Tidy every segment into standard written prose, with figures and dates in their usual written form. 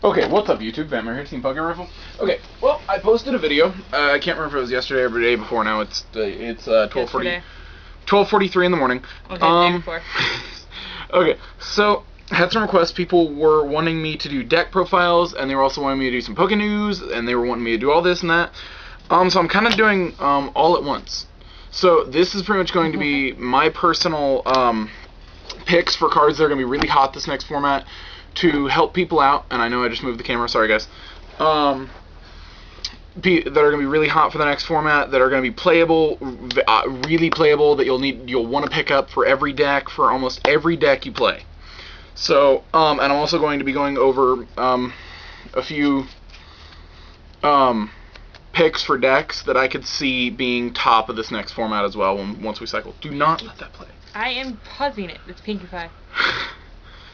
Okay, what's up YouTube? Batman here, Team Pocket Rifle. Okay, well, I posted a video. I can't remember if it was yesterday or the day before now. It's 12:43 in the morning. Okay, the day before. Okay, so I had some requests. People were wanting me to do deck profiles, and they were also wanting me to do some Poke News, and they were wanting me to do all this and that. So I'm kind of doing all at once. So this is pretty much going to be my personal picks for cards that are going to be really hot this next format to help people out. And I know I just moved the camera, sorry guys. That are going to be really hot for the next format, that are going to be playable, really playable, that you'll want to pick up for every deck, for almost every deck you play. So, and I'm also going to be going over a few picks for decks that I could see being top of this next format as well once we cycle. Do not let that play. I am pausing it. It's Pinkie Pie.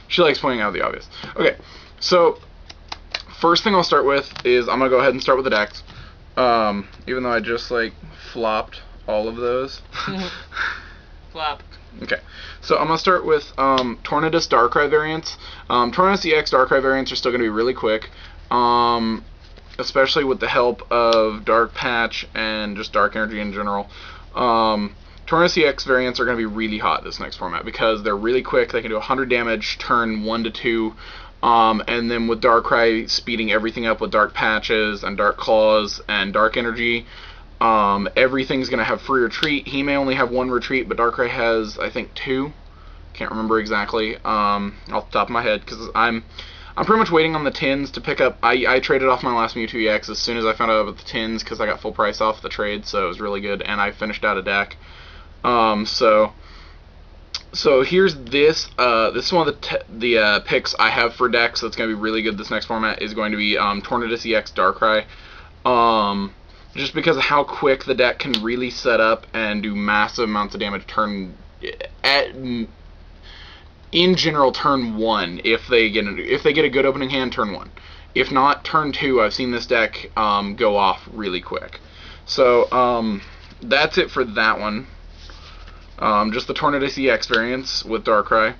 She likes pointing out the obvious. Okay, so first thing I'll start with is I'm going to go ahead and start with the decks. Even though I just like flopped all of those. Flop. Okay, so I'm going to start with Tornadus Darkrai variants. Tornadus EX Darkrai variants are still going to be really quick, especially with the help of Dark Patch and just Dark Energy in general. Tornadus EX variants are going to be really hot this next format because they're really quick. They can do 100 damage turn 1 to 2, and then with Darkrai speeding everything up with Dark Patches and Dark Claws and Dark Energy, everything's going to have free retreat. He may only have 1 retreat, but Darkrai has, I think, 2. Can't remember exactly off the top of my head because I'm pretty much waiting on the tins to pick up. I traded off my last Mewtwo EX as soon as I found out about the tins because I got full price off the trade, so it was really good, and I finished out a deck. So here's this. This is one of the picks I have for decks that's going to be really good this next format is going to be Tornadus EX Darkrai. Just because of how quick the deck can really set up and do massive amounts of damage in general turn 1 if they get a good opening hand turn 1. If not, turn 2 I've seen this deck go off really quick. So that's it for that one. Just the Tornadus EX variants with Darkrai.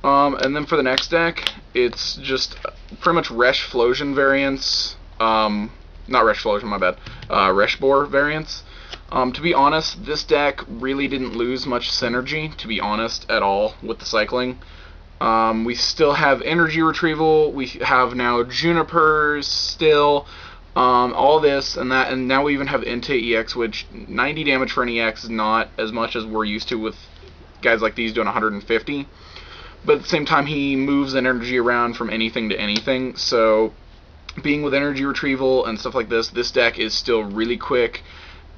And then for the next deck, it's just pretty much ReshiFlosion variants. Not ReshiFlosion, my bad. ReshiBoar variants. To be honest, this deck really didn't lose much synergy, to be honest, at all with the cycling. We still have energy retrieval. We have now Junipers still. All this and that, and now we even have Entei EX, which 90 damage for an EX is not as much as we're used to with guys like these doing 150. But at the same time, he moves energy around from anything to anything, so being with energy retrieval and stuff like this, this deck is still really quick,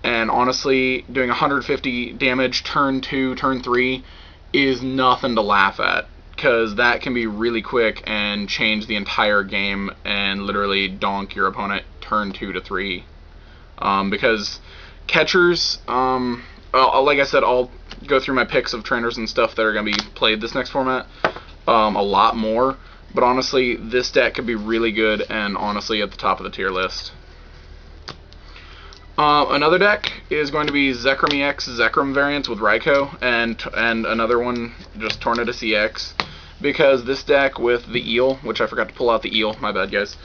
and honestly, doing 150 damage turn 2, turn 3 is nothing to laugh at, because that can be really quick and change the entire game and literally donk your opponent turn 2 to 3. Because catchers, like I said, I'll go through my picks of trainers and stuff that are going to be played this next format a lot more, but honestly, this deck could be really good and honestly at the top of the tier list. Another deck is going to be Zekrom EX Zekrom variants with Raikou, and another one just Tornadus EX, because this deck with the eel, which I forgot to pull out the eel, my bad guys,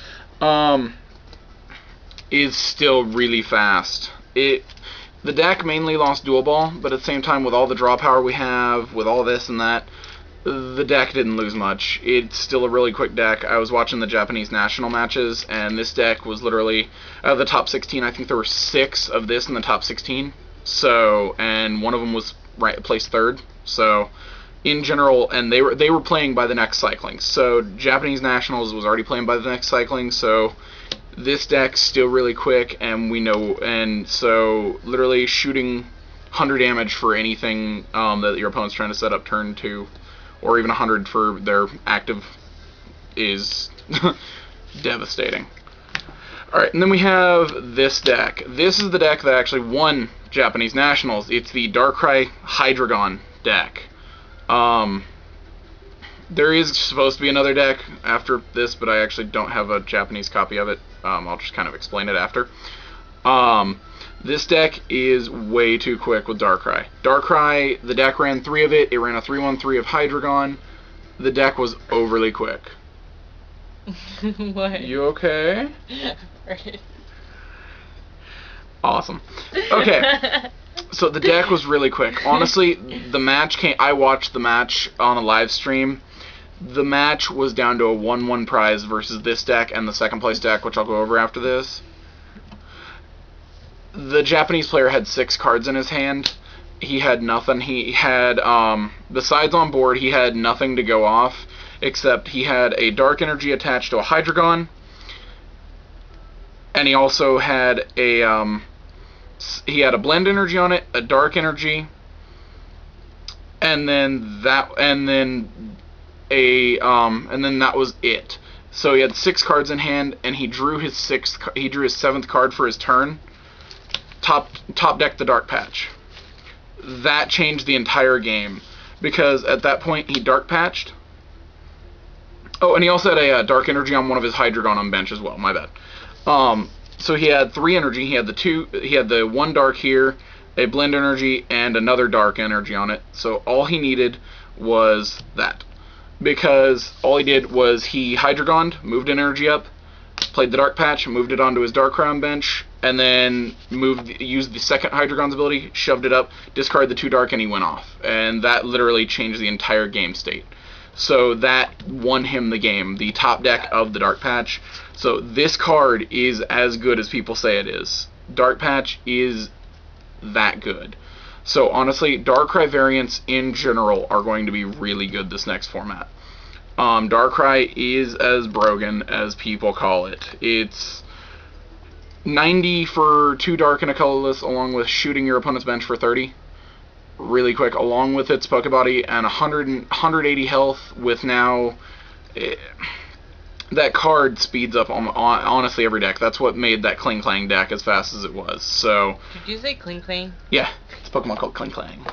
is still really fast. The deck mainly lost Dual Ball, but at the same time, with all the draw power we have, with all this and that, the deck didn't lose much. It's still a really quick deck. I was watching the Japanese national matches, and this deck was literally out of the top 16. I think there were 6 of this in the top 16. So, and one of them was placed 3rd. So, in general, and they were playing by the next cycling. So, Japanese nationals was already playing by the next cycling. So, this deck's still really quick, and we know, and so literally shooting 100 damage for anything that your opponent's trying to set up turn 2, or even 100 for their active, is devastating. Alright, and then we have this deck. This is the deck that actually won Japanese Nationals. It's the Darkrai Hydreigon deck. There is supposed to be another deck after this, but I actually don't have a Japanese copy of it. I'll just kind of explain it after. This deck is way too quick with Darkrai. Darkrai, the deck ran 3 of it. It ran a 3-1-3 of Hydreigon. The deck was overly quick. What? You okay? Right. Awesome. Okay. So the deck was really quick. Honestly, the match came. I watched the match on a live stream. The match was down to a 1-1 prize versus this deck and the second place deck, which I'll go over after this. The Japanese player had 6 cards in his hand. He had nothing. He had, besides on board, he had nothing to go off, except he had a Dark Energy attached to a Hydreigon, and he also had a, he had a Blend Energy on it, a Dark Energy, and then that was it. So he had 6 cards in hand, and he drew his 7th card for his turn. Top deck the Dark Patch. That changed the entire game, because at that point he Dark Patched. Oh, and he also had a Dark Energy on one of his Hydreigon on bench as well. My bad. So he had 3 energy. He had the 1 Dark here, a Blend Energy, and another Dark Energy on it. So all he needed was that, because all he did was he Hydreigoned, moved an energy up, played the Dark Patch, moved it onto his Darkrai on bench, and then used the second Hydreigon's ability, shoved it up, discarded the 2 Dark, and he went off. And that literally changed the entire game state. So that won him the game, the top deck of the Dark Patch. So this card is as good as people say it is. Dark Patch is that good. So honestly, Darkrai variants in general are going to be really good this next format. Darkrai is as broken as people call it. It's 90 for 2 Dark and a colorless, along with shooting your opponent's bench for 30. Really quick, along with its Pokebody, and 180 health with now... that card speeds up honestly every deck. That's what made that Klingklang deck as fast as it was. So... Did you say Klingklang? Yeah, it's a Pokemon called Klingklang.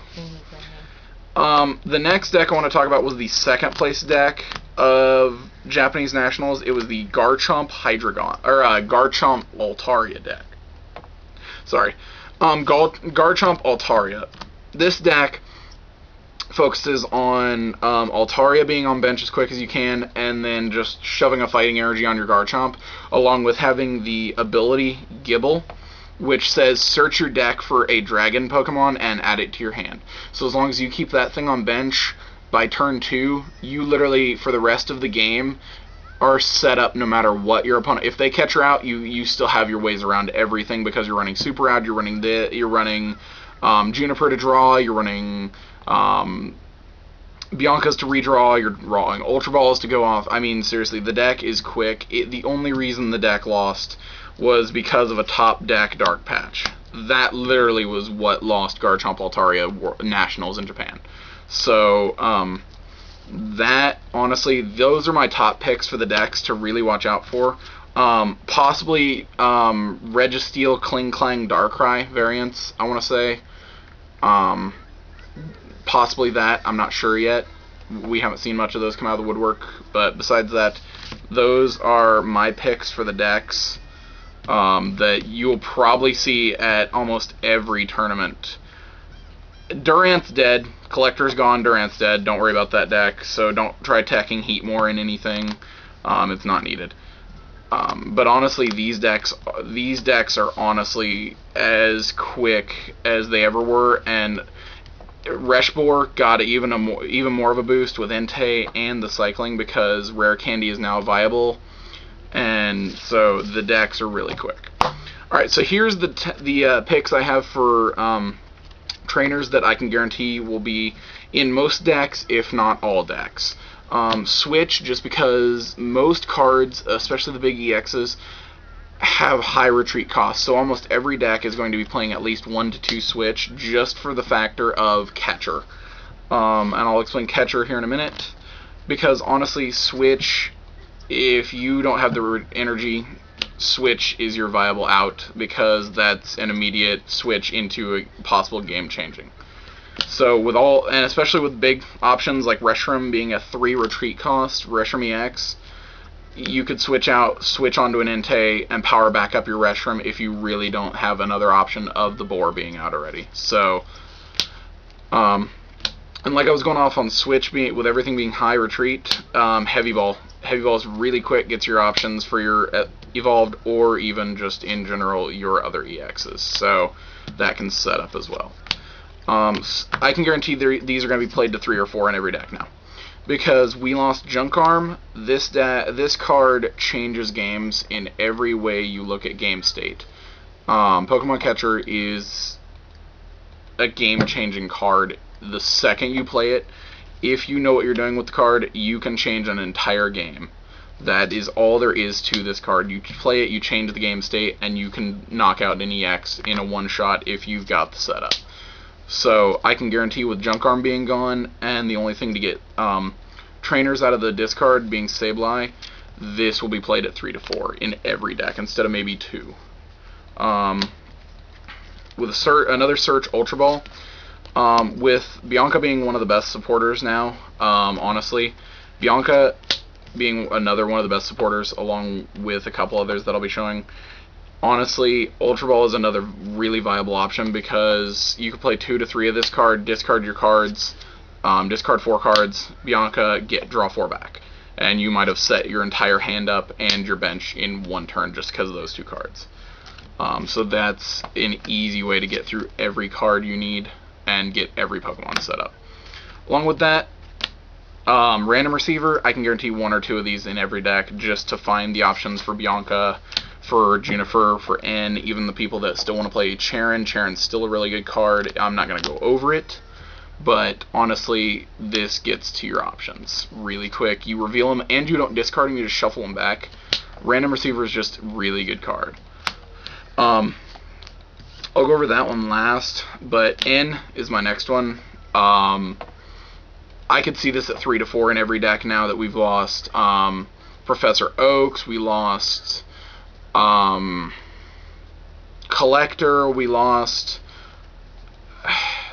The next deck I want to talk about was the second place deck of Japanese Nationals. It was the Garchomp Hydreigon, or Garchomp Altaria deck. Sorry. Garchomp Altaria. This deck focuses on Altaria being on bench as quick as you can, and then just shoving a fighting energy on your Garchomp, along with having the ability Gibble, which says search your deck for a dragon Pokemon and add it to your hand. So as long as you keep that thing on bench, by turn 2, you literally, for the rest of the game, are set up no matter what your opponent... If they catch her out, you still have your ways around everything, because you're running Super Ad, you're running Juniper to draw, you're running Bianca's to redraw, you're drawing Ultra Balls to go off. I mean, seriously, the deck is quick. The only reason the deck lost was because of a top deck Dark Patch. That literally was what lost Garchomp Altaria Nationals in Japan. So, that, honestly, those are my top picks for the decks to really watch out for. Possibly Registeel, Klingklang, Darkrai variants, I want to say. Possibly that. I'm not sure yet. We haven't seen much of those come out of the woodwork. But besides that, those are my picks for the decks that you'll probably see at almost every tournament. Durant's dead. Collector's gone. Durant's dead. Don't worry about that deck. So don't try attacking Heatmore in anything. It's not needed. But honestly, these decks are honestly as quick as they ever were, and ReshiBoar got even more of a boost with Entei and the cycling, because Rare Candy is now viable, and so the decks are really quick. Alright, so here's the picks I have for trainers that I can guarantee will be in most decks, if not all decks. Switch, just because most cards, especially the big EXs, have high retreat costs, so almost every deck is going to be playing at least 1 to 2 Switch, just for the factor of Catcher. And I'll explain Catcher here in a minute, because honestly, Switch, if you don't have the energy, Switch is your viable out, because that's an immediate switch into a possible game changing. So with all, and especially with big options like Reshiram being a 3 retreat cost, Reshiram EX, you could switch onto an Entei and power back up your Reshiram if you really don't have another option of the Boar being out already. So, and like I was going off on Switch, with everything being high retreat, Heavy Ball Heavy Ball is really quick, gets your options for your evolved or even just in general your other EXs. So that can set up as well. I can guarantee these are going to be played to 3 or 4 in every deck now. Because we lost Junk Arm, this card changes games in every way you look at game state. Pokemon Catcher is a game-changing card the second you play it. If you know what you're doing with the card, you can change an entire game. That is all there is to this card. You play it, you change the game state, and you can knock out an EX in a one-shot if you've got the setup. So I can guarantee with Junk Arm being gone, and the only thing to get trainers out of the discard being Sableye, this will be played at 3 to 4 in every deck instead of maybe 2. With another Search Ultra Ball, with Bianca being one of the best supporters now, honestly, Bianca being another one of the best supporters along with a couple others that I'll be showing, honestly, Ultra Ball is another really viable option because you can play 2 to 3 of this card, discard your cards, discard 4 cards, Bianca, draw 4 back. And you might have set your entire hand up and your bench in one turn just because of those 2 cards. So that's an easy way to get through every card you need and get every Pokemon set up. Along with that, Random Receiver, I can guarantee 1 or 2 of these in every deck just to find the options for Bianca, for Juniper, for N, even the people that still want to play Charon. Charon's still a really good card. I'm not going to go over it, but honestly, this gets to your options really quick. You reveal them, and you don't discard them, you just shuffle them back. Random Receiver is just a really good card. I'll go over that one last, but N is my next one. I could see this at 3 to 4 in every deck now that we've lost Professor Oaks, we lost Collector, we lost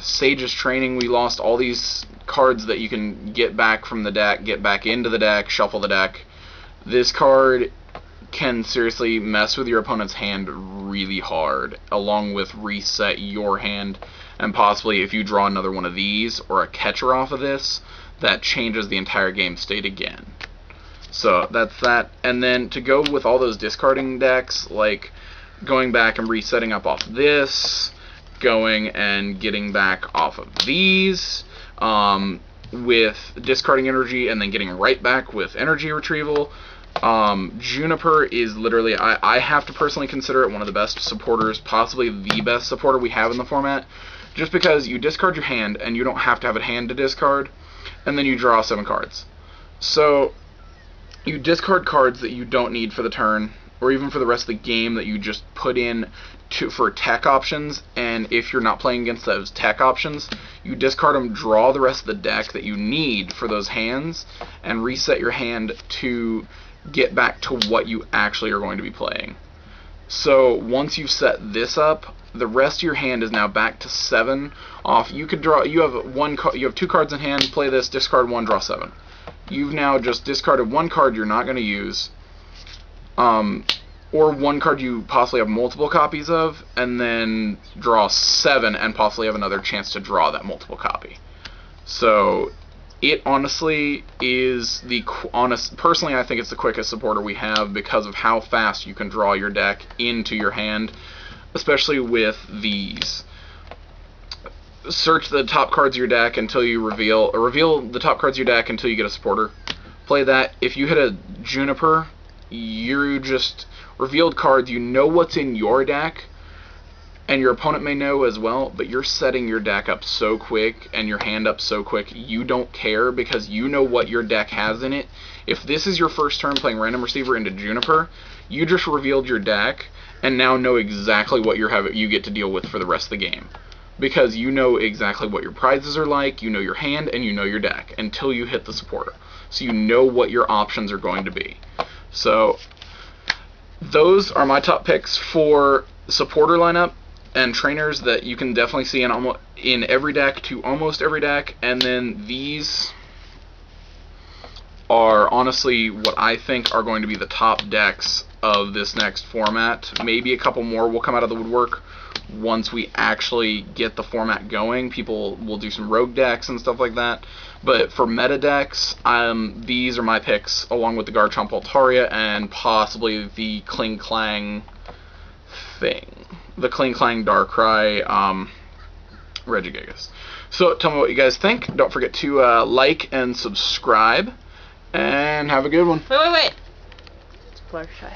Sage's Training, we lost all these cards that you can get back from the deck, get back into the deck, shuffle the deck. This card can seriously mess with your opponent's hand really hard, along with reset your hand, and possibly if you draw another one of these or a catcher off of this, that changes the entire game state again. So that's that. And then to go with all those discarding decks, like going back and resetting up off this, going and getting back off of these, with discarding energy and then getting right back with energy retrieval. Juniper is literally, I have to personally consider it one of the best supporters, possibly the best supporter we have in the format, just because you discard your hand and you don't have to have a hand to discard, and then you draw 7 cards. So you discard cards that you don't need for the turn, or even for the rest of the game that you just put in for tech options, and if you're not playing against those tech options, you discard them, draw the rest of the deck that you need for those hands, and reset your hand to get back to what you actually are going to be playing. So once you've set this up, the rest of your hand is now back to 7 off. You could draw, you have 2 cards in hand, play this, discard 1, draw 7. You've now just discarded 1 card you're not going to use, or 1 card you possibly have multiple copies of, and then draw 7 and possibly have another chance to draw that multiple copy. So it honestly is personally I think it's the quickest supporter we have because of how fast you can draw your deck into your hand, especially with these. Search the top cards of your deck until you reveal the top cards of your deck until you get a supporter. Play that. If you hit a Juniper, you just revealed cards, you know what's in your deck, and your opponent may know as well, but you're setting your deck up so quick and your hand up so quick, you don't care because you know what your deck has in it. If this is your first turn playing Random Receiver into Juniper, you just revealed your deck and now know exactly what you get to deal with for the rest of the game. Because you know exactly what your prizes are like, you know your hand, and you know your deck until you hit the supporter. So you know what your options are going to be. So those are my top picks for supporter lineup and trainers that you can definitely see in every deck to almost every deck. And then these are honestly what I think are going to be the top decks of this next format. Maybe a couple more will come out of the woodwork once we actually get the format going. People will do some rogue decks and stuff like that. But for meta decks, these are my picks, along with the Garchomp Altaria and possibly the Klingklang thing. The Klingklang Darkrai Regigigas. So tell me what you guys think. Don't forget to like and subscribe. And have a good one. Wait. It's Fluttershy.